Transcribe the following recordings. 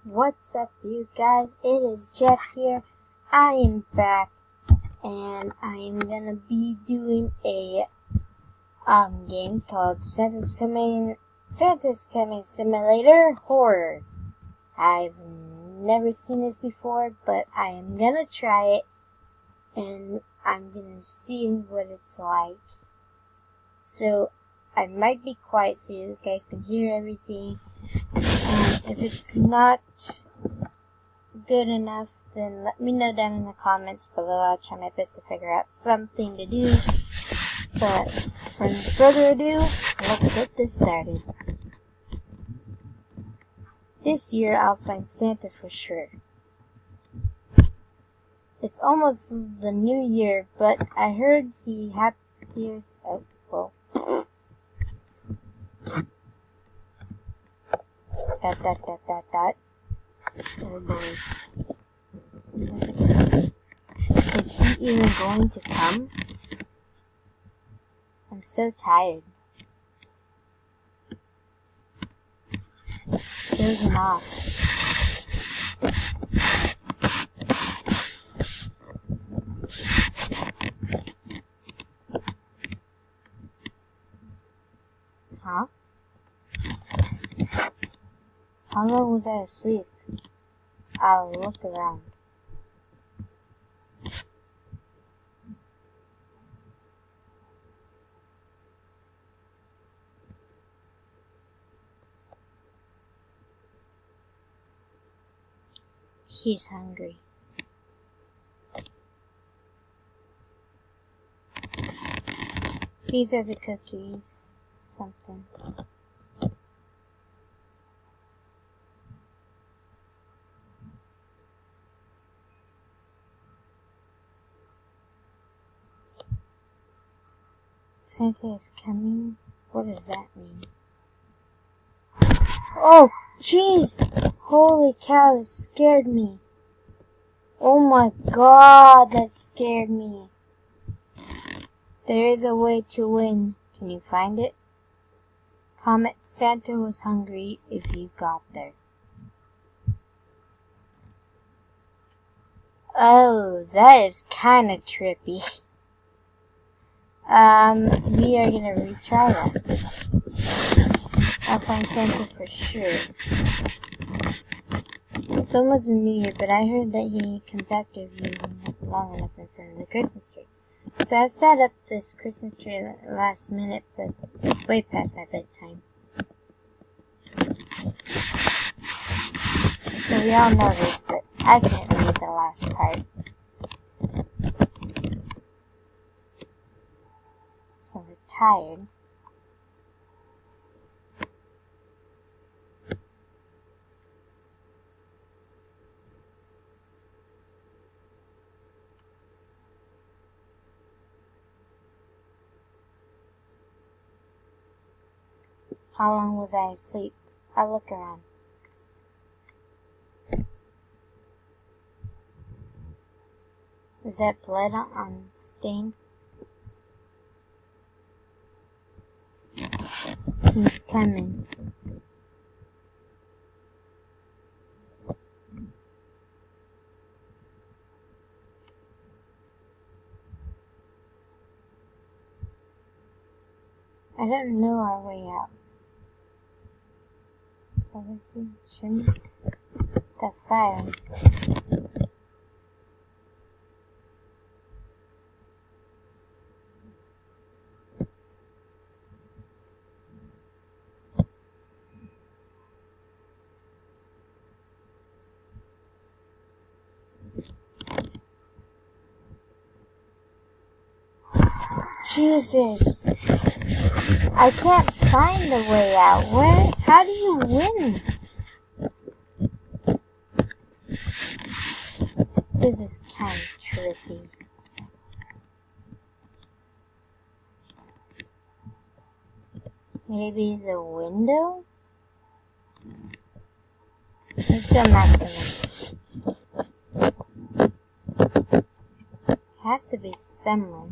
What's up, you guys? It is Jeff here. I am back, and I am gonna be doing a game called Santa's Coming Simulator Horror. I've never seen this before, but I am gonna try it, and I'm gonna see what it's like. So I might be quiet so you guys can hear everything. If it's not good enough, then let me know down in the comments below. I'll try my best to figure out something to do. But for no further ado, let's get this started. This year I'll find Santa for sure. It's almost the new year, but I heard he appears. Oh, well. Dot. Oh boy. Is he even going to come? I'm so tired. Dozing off. Huh? How long was I asleep? I'll look around. He's hungry. These are the cookies. Something. Santa is coming? What does that mean? Oh, jeez! Holy cow, that scared me. Oh my god, that scared me. There is a way to win. Can you find it? Comment Santa was hungry if you got there. Oh, that is kinda trippy. We are gonna retry that. I'll find Santa for sure. It's almost a New Year, but I heard that he comes after you long enough in front of the Christmas tree. So I set up this Christmas tree last minute, but it's way past my bedtime. So we all know this, but I can't read the last part. So we're tired. How long was I asleep? I'll look around. Is that blood on stain? He's coming. I don't know our way out. The fire. Jesus. I can't find the way out. Where? How do you win? This is kind of trippy. Maybe the window? Let's go maximum. Has to be somewhere.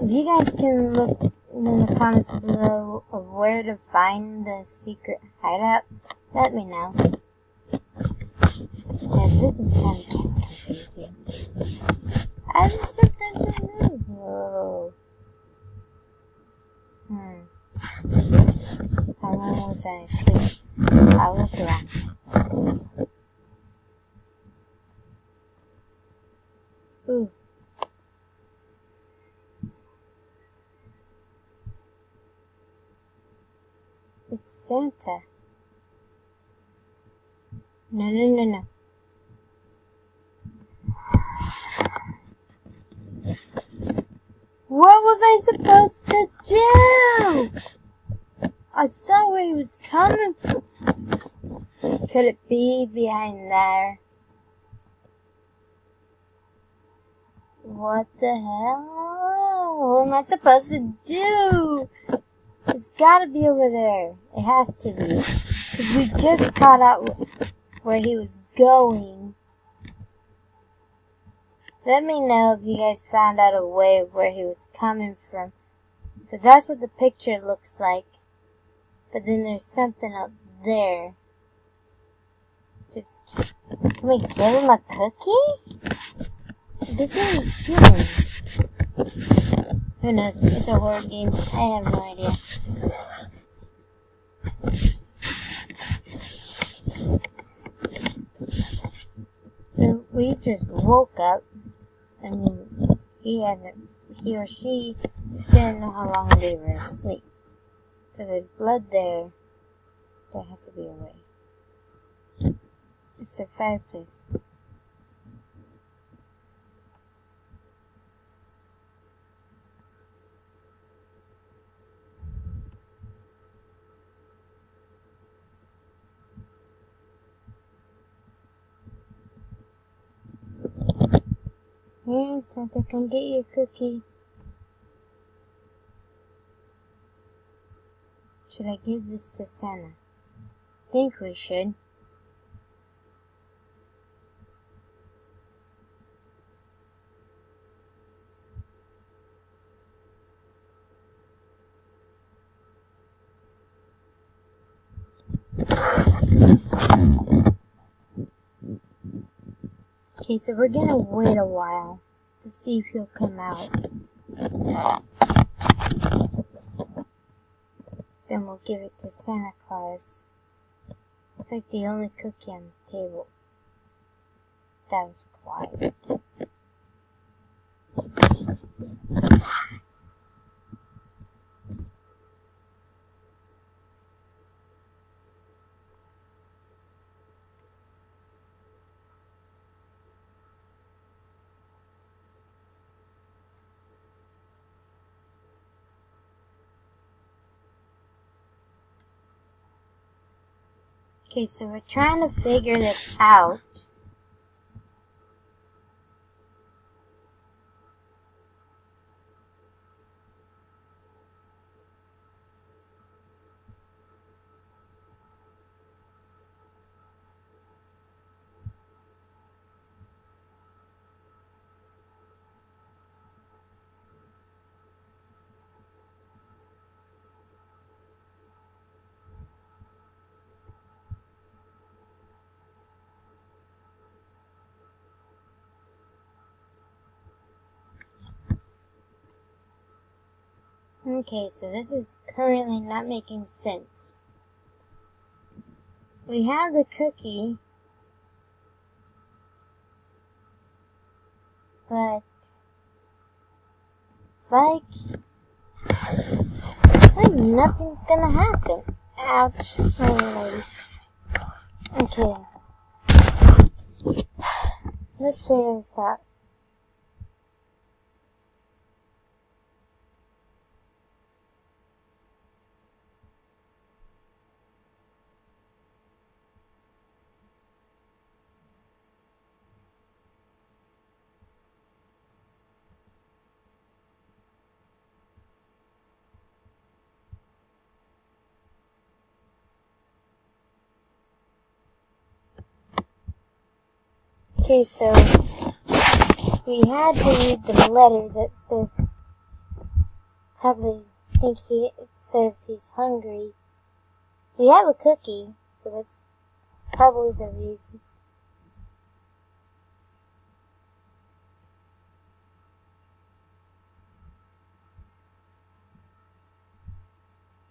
If you guys can look in the comments below of where to find the secret hideout, let me know. Yeah, this is kind of confusing. I did something to move. Whoa. How long was I asleep? I'll look around. Ooh. It's Santa. No. What was I supposed to do? I saw where he was coming from. Could it be behind there? What the hell? What am I supposed to do? It's gotta be over there. It has to be. Because we just caught out where he was going. Let me know if you guys found out a way of where he was coming from. So that's what the picture looks like. But then there's something up there. Can we give him a cookie? This ain't humans. Who knows? It's a horror game. I have no idea. So we just woke up. I mean, he or she didn't know how long they were asleep. So there's blood there. There has to be a way. It's the fireplace. Here, Santa, come get your cookie. Should I give this to Santa? I think we should. Okay, so we're gonna wait a while to see if he'll come out. Then we'll give it to Santa Claus. It's like the only cookie on the table. That was quiet. Okay, so we're trying to figure this out. Okay, so this is currently not making sense. We have the cookie, but it's like nothing's gonna happen. Ouch. Okay. Let's figure this out. Okay, so we had to read the letter that says Probably think it says he's hungry. We have a cookie, so that's probably the reason.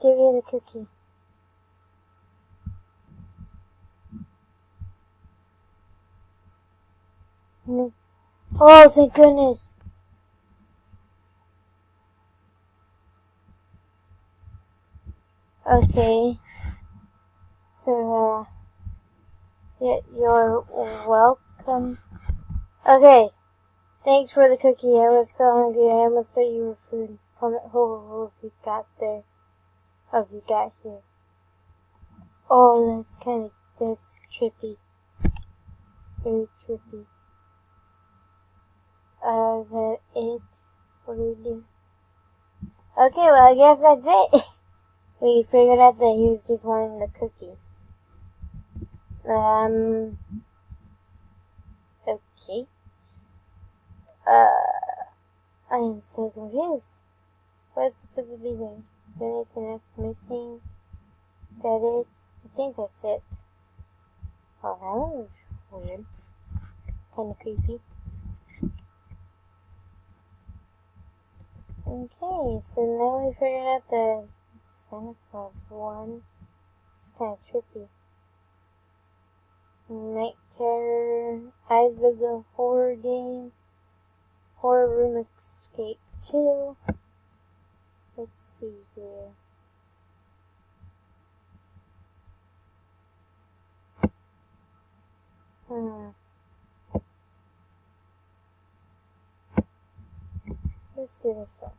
Give me the cookie. No. Oh, thank goodness. Okay. So, yeah, you're welcome. Okay. Thanks for the cookie. I was so hungry. I almost thought you were food. Comment if you got there. Oh, you got here. Oh, that's trippy. Very trippy. Is that it? What do we do? Okay, well, I guess that's it. We figured out that he was just wanting the cookie. Okay. I am so confused. What's supposed to be there? Is there anything else missing? Is that it? I think that's it. Oh, that was weird. Kinda creepy. Okay, so now we figured out the Santa Claus one. It's kinda trippy. Night Terror, Eyes of the Horror Game, Horror Room Escape 2. Let's see here. Let's do this one.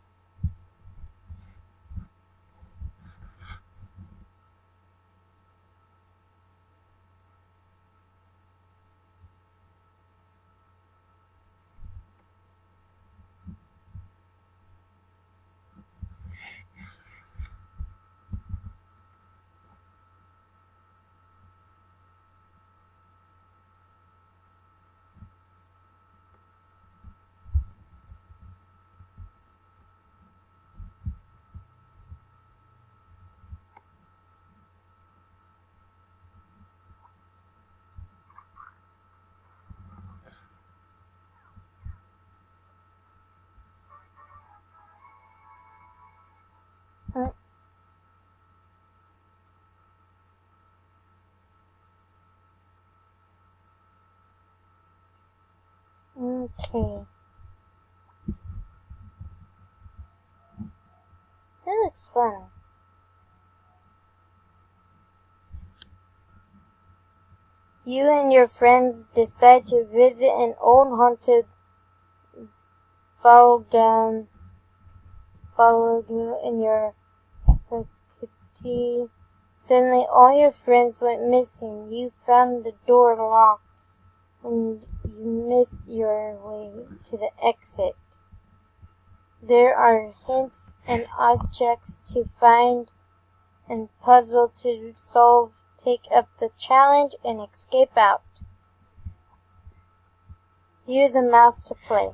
Okay. That looks fun. You and your friends decide to visit an old haunted ballroom in your faculty. Suddenly all your friends went missing. You found the door locked and you missed your way to the exit. There are hints and objects to find and puzzle to solve. Take up the challenge and escape out. Use a mouse to play.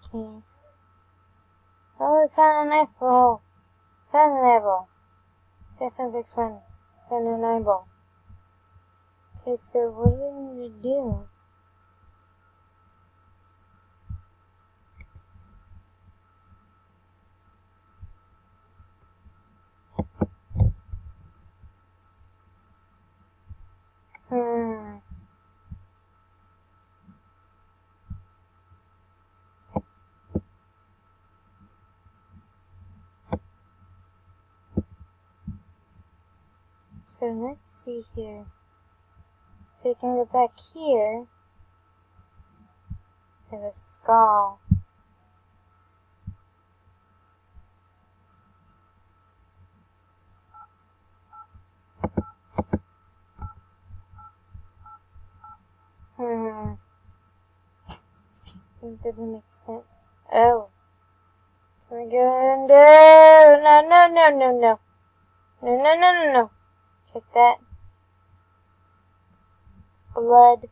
Okay. Oh, we found an apple. Found an apple. That sounds like fun. Found an eyeball. Okay, so what do we need to do? So let's see here. If we can go back here, there's a skull. It doesn't make sense. Oh. Can we go in there? No. No. Check that. Blood.